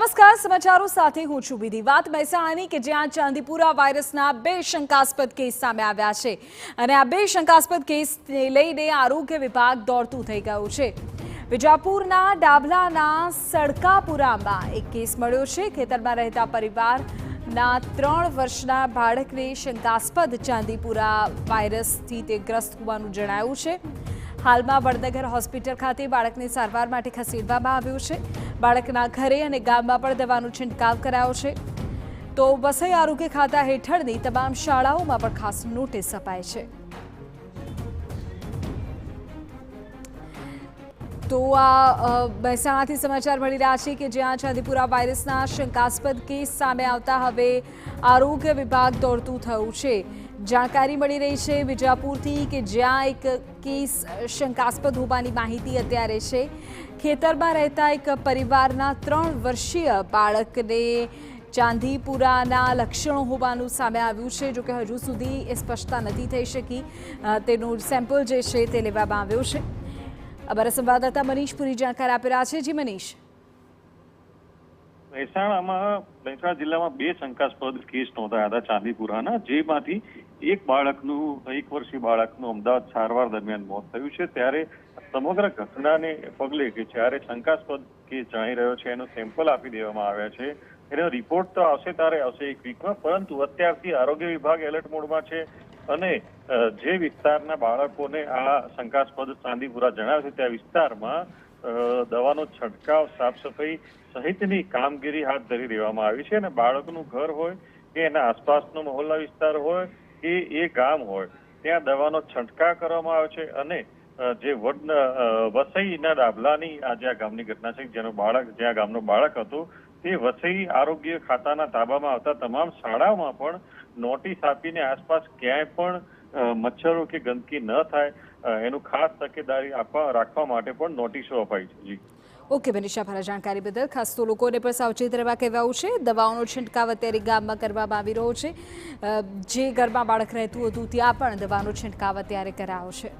નમસ્કાર, સમાચારો સાથે હું છું વિધિ। વાત મહેસાણાની કે જ્યાં ચાંદીપુરા વાયરસના 2 શંકાસ્પદ કેસ સામે આવ્યા છે અને આ 2 શંકાસ્પદ કેસને લઈને આરોગ્ય વિભાગ દોડતું થઈ ગયું છે। વિજાપુરના ડાભલાના સડકાપુરામાં એક કેસ મળ્યો છે। ખેતરમાં રહેતા પરિવારના 3 વર્ષના બાળકને શંકાસ્પદ ચાંદીપુરા વાયરસથી તે ગ્રસ્ત હોવાનું જણાયું છે। હાલમાં વડનગર હોસ્પિટલ ખાતે બાળકને સારવાર માટે ખસેડવામાં આવ્યું છે। બાળકના ઘરે અને ગામમાં પણ દવાનો છંટકાવ કરાયો છે। તો વસઈ આરોગ્ય ખાતા હેઠળની તમામ શાળાઓમાં પણ ખાસ નોટિસ અપાઈ છે। તો આ મહેસાણાથી સમાચાર મળી રહ્યા છે કે જ્યાં ચાંદીપુરા વાયરસના શંકાસ્પદ કેસ સામે આવતા હવે આરોગ્ય વિભાગ દોડતું થયું છે। જાણકારી મળી રહી છે વિજાપુરથી કે જ્યાં એક કેસ શંકાસ્પદ હોવાની માહિતી અત્યારે છે। ખેતરમાં રહેતા એક પરિવારના 3 વર્ષીય બાળકને ચાંદીપુરાના લક્ષણો હોવાનું સામે આવ્યું છે। જોકે હજુ સુધી એ સ્પષ્ટતા નથી થઈ શકી। તેનું સેમ્પલ જે છે તે લેવામાં આવ્યો છે। અમારા સંવાદદાતા મનીષ પુરી જાણકારી આપી રહ્યા છે। જી મનીષ। મહેસાણા જિલ્લામાં 2 શંકાસ્પદ કેસ નોંધાયા હતા ચાંદીપુરાના, જેમાંથી એક બાળકનું 1 વર્ષીય બાળકનું અમદાવાદ સારવાર દરમિયાન મોત થયું છે। ત્યારે સમગ્ર ઘટનાને પગલે કે જ્યારે શંકાસ્પદ કેસ જણાઈ રહ્યો છે એનો સેમ્પલ આપી દેવામાં આવ્યા છે। એનો રિપોર્ટ તો આવશે ત્યારે આવશે 1 વીકમાં, પરંતુ અત્યારથી આરોગ્ય વિભાગ એલર્ટ મોડમાં છે અને જે વિસ્તારના બાળકોને આ શંકાસ્પદ ચાંદીપુરા જણાવે છે ત્યાં વિસ્તારમાં દવાનો છંટકાવ, સાફ સફાઈ સહિતની કામગીરી હાથ ધરી દેવામાં આવી છે અને બાળકનું ઘર હોય કે એના આસપાસનો મહોલ્લા વિસ્તાર હોય કે એ ગામ હોય ત્યાં દવાનો છંટકાવ કરવામાં આવે છે। અને જે વસઈના ડાભલાની આજે આ ગામની ઘટના છે, જ્યાં ગામનો બાળક હતો તે વસઈ આરોગ્ય ખાતાના તાબામાં આવતા તમામ શાળાઓમાં પણ નોટિસ આપીને આસપાસ ક્યાંય પણ મચ્છરો કે ગંદકી ન થાય એનું ખાસ તકેદારી રાખવા માટે પણ નોટિસો અપાઈ છે। જી ઓકે મનીષ, આભાર જાણકારી બદલ। ખાસ તો લોકોને પણ સાવચેત રહેવા કહેવાયું છે। દવાઓનો છંટકાવ અત્યારે ગામમાં કરવામાં આવી રહ્યો છે। જે ઘરમાં બાળક રહેતું હતું ત્યાં પણ દવાનો છંટકાવ અત્યારે કરાયો છે।